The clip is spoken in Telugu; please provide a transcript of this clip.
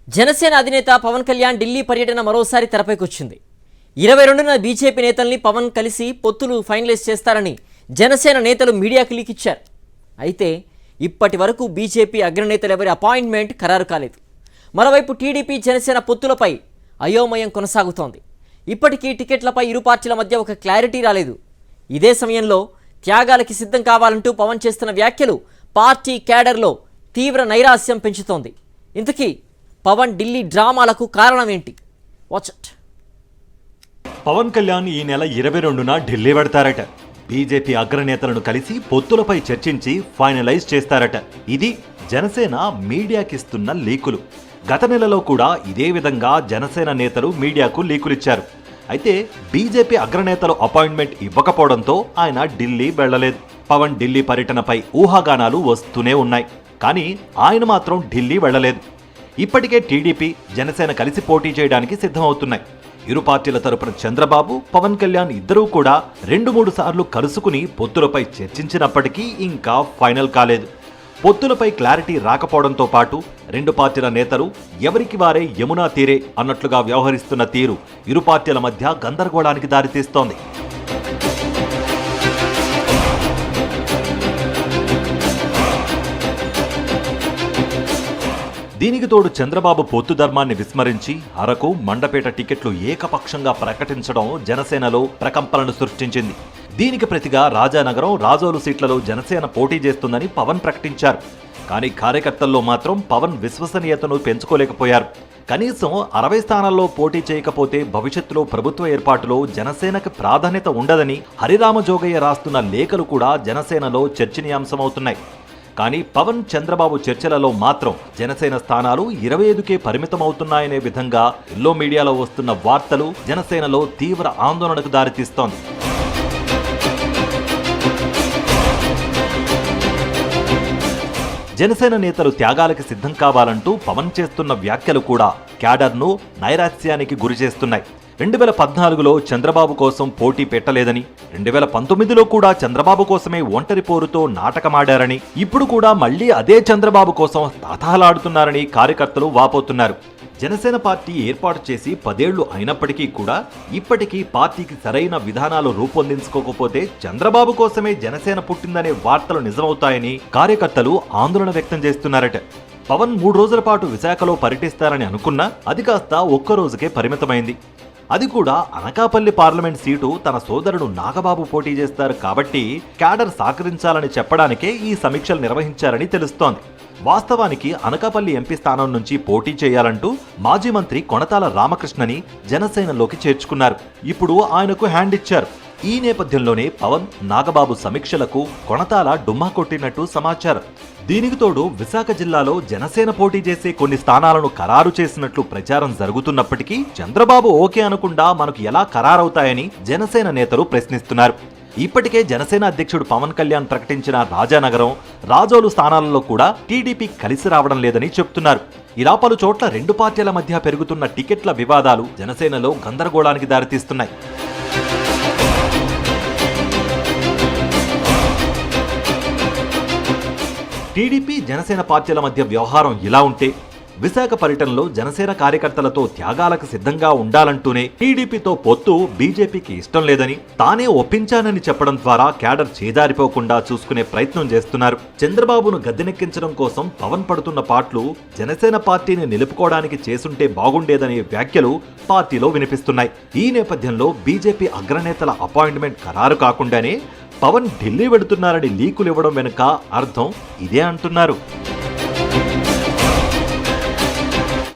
జనసేన అధినేత పవన్ కళ్యాణ్ ఢిల్లీ పర్యటన మరోసారి తెరపైకొచ్చింది. 22న బీజేపీ నేతల్ని పవన్ కలిసి పొత్తులు ఫైనలైజ్ చేస్తారని జనసేన నేతలు మీడియాకి లీక్ ఇచ్చారు. అయితే ఇప్పటి వరకు బీజేపీ అగ్రనేతలు ఎవరి అపాయింట్మెంట్ ఖరారు కాలేదు. మరోవైపు టీడీపీ జనసేన పొత్తులపై అయోమయం కొనసాగుతోంది. ఇప్పటికీ టికెట్లపై ఇరు పార్టీల మధ్య ఒక క్లారిటీ రాలేదు. ఇదే సమయంలో త్యాగాలకి సిద్ధం కావాలంటూ పవన్ చేస్తున్న వ్యాఖ్యలు పార్టీ క్యాడర్లో తీవ్ర నైరాస్యం పెంచుతోంది. ఇంతకీ పవన్ ఢిల్లీ డ్రామాలకు కారణం ఏంటి? Watch it. పవన్ కళ్యాణ్ ఈ నెల 22న ఢిల్లీ వెడతారట. బీజేపీ అగ్రనేతలను కలిసి పొత్తులపై చర్చించి ఫైనలైజ్ చేస్తారట. ఇది జనసేన మీడియాకిస్తున్న లీకులు. గత నెలలో కూడా ఇదే విధంగా జనసేన నేతలు మీడియాకు లీకులిచ్చారు. అయితే బీజేపీ అగ్రనేతలు అపాయింట్మెంట్ ఇవ్వకపోవడంతో ఆయన ఢిల్లీ వెళ్లలేదు. పవన్ ఢిల్లీ పర్యటనపై ఊహాగానాలు వస్తూనే ఉన్నాయి. కానీ ఆయన మాత్రం ఢిల్లీ వెళ్లలేదు. ఇప్పటికే టీడీపీ జనసేన కలిసి పోటీ చేయడానికి సిద్ధమవుతున్నాయి. ఇరు పార్టీల తరపున చంద్రబాబు పవన్ కళ్యాణ్ ఇద్దరూ కూడా 2-3 సార్లు కలుసుకుని పొత్తులపై చర్చించినప్పటికీ ఇంకా ఫైనల్ కాలేదు. పొత్తులపై క్లారిటీ రాకపోవడంతో పాటు రెండు పార్టీల నేతలు ఎవరికి వారే యమునా తీరే అన్నట్లుగా వ్యవహరిస్తున్న తీరు ఇరు పార్టీల మధ్య గందరగోళానికి దారితీస్తోంది. దీనికి తోడు చంద్రబాబు పొత్తు ధర్మాన్ని విస్మరించి అరకు, మండపేట టికెట్లు ఏకపక్షంగా ప్రకటించడం జనసేనలో ప్రకంపనలు సృష్టించింది. దీనికి ప్రతిగా రాజానగరం, రాజోలు సీట్లలో జనసేన పోటీ చేస్తుందని పవన్ ప్రకటించారు. కానీ కార్యకర్తల్లో మాత్రం పవన్ విశ్వసనీయతను పెంచుకోలేకపోయారు. కనీసం 60 స్థానాల్లో పోటీ చేయకపోతే భవిష్యత్తులో ప్రభుత్వ ఏర్పాటులో జనసేనకు ప్రాధాన్యత ఉండదని హరిరామజోగయ్య రాస్తున్న లేఖలు కూడా జనసేనలో చర్చనీయాంశమవుతున్నాయి. కానీ పవన్ చంద్రబాబు చర్చలలో మాత్రం జనసేన స్థానాలు 25కే పరిమితమవుతున్నాయనే విధంగా ఎల్లో మీడియాలో వస్తున్న వార్తలు జనసేనలో తీవ్ర ఆందోళనకు దారితీస్తోంది. జనసేన నేతలు త్యాగాలకు సిద్ధం కావాలంటూ పవన్ చేస్తున్న వ్యాఖ్యలు కూడా క్యాడర్ను నైరాస్యానికి గురిచేస్తున్నాయి. 2014లో చంద్రబాబు కోసం పోటీ పెట్టలేదని, 2019లో కూడా చంద్రబాబు కోసమే ఒంటరి పోరుతో నాటకమాడారని, ఇప్పుడు కూడా మళ్లీ అదే చంద్రబాబు కోసం తాతహలాడుతున్నారని కార్యకర్తలు వాపోతున్నారు. జనసేన పార్టీ ఏర్పాటు చేసి 10 ఏళ్లు అయినప్పటికీ కూడా ఇప్పటికీ పార్టీకి సరైన విధానాలు రూపొందించుకోకపోతే చంద్రబాబు కోసమే జనసేన పుట్టిందనే వార్తలు నిజమవుతాయని కార్యకర్తలు ఆందోళన వ్యక్తం చేస్తున్నారట. పవన్ 3 రోజుల పాటు విశాఖలో పర్యటిస్తారని అనుకున్నా అది కాస్త ఒక్క రోజుకే పరిమితమైంది. అది కూడా అనకాపల్లి పార్లమెంట్ సీటు తన సోదరుడు నాగబాబు పోటీ చేస్తారు కాబట్టి క్యాడర్ సహకరించాలని చెప్పడానికే ఈ సమీక్షలు నిర్వహించారని తెలుస్తోంది. వాస్తవానికి అనకాపల్లి ఎంపీ స్థానం నుంచి పోటీ చేయాలంటూ మాజీ మంత్రి కొణతాల రామకృష్ణని జనసేనలోకి చేర్చుకున్నారు. ఇప్పుడు ఆయనకు హ్యాండ్ ఇచ్చారు. ఈ నేపథ్యంలోనే పవన్ నాగబాబు సమీక్షలకు కొణతాల డుమ్మా కొట్టినట్టు సమాచారం. దీనికి తోడు విశాఖ జిల్లాలో జనసేన పోటీ చేసే కొన్ని స్థానాలను ఖరారు చేసినట్లు ప్రచారం జరుగుతున్నప్పటికీ చంద్రబాబు ఓకే అనకుండా మనకు ఎలా ఖరారవుతాయని జనసేన నేతలు ప్రశ్నిస్తున్నారు. ఇప్పటికే జనసేన అధ్యక్షుడు పవన్ కళ్యాణ్ ప్రకటించిన రాజానగరం, రాజోలు స్థానాలలో కూడా టీడీపీ కలిసి రావడం లేదని చెప్తున్నారు. ఇలా పలు చోట్ల రెండు పార్టీల మధ్య పెరుగుతున్న టికెట్ల వివాదాలు జనసేనలో గందరగోళానికి దారితీస్తున్నాయి. టీడీపీ జనసేన పార్టీల మధ్య వ్యవహారం ఇలా ఉంటే విశాఖ పర్యటనలో జనసేన కార్యకర్తలతో త్యాగాలకు సిద్ధంగా ఉండాలంటూనే టీడీపీతో పొత్తు బీజేపీకి ఇష్టం లేదని తానే ఒప్పించానని చెప్పడం ద్వారా క్యాడర్ చేదారిపోకుండా చూసుకునే ప్రయత్నం చేస్తున్నారు. చంద్రబాబును గద్దెనెక్కించడం కోసం పవన్ పడుతున్న పాట్లు జనసేన పార్టీని నిలుపుకోవడానికి చేసుంటే బాగుండేదనే వ్యాఖ్యలు పార్టీలో వినిపిస్తున్నాయి. ఈ నేపథ్యంలో బీజేపీ అగ్రనేతల అపాయింట్మెంట్ ఖరారు కాకుండానే పవన్ ఢిల్లీ వెడుతున్నారని లీకులు ఇవ్వడం వెనుక అర్థం ఇదే అంటున్నారు.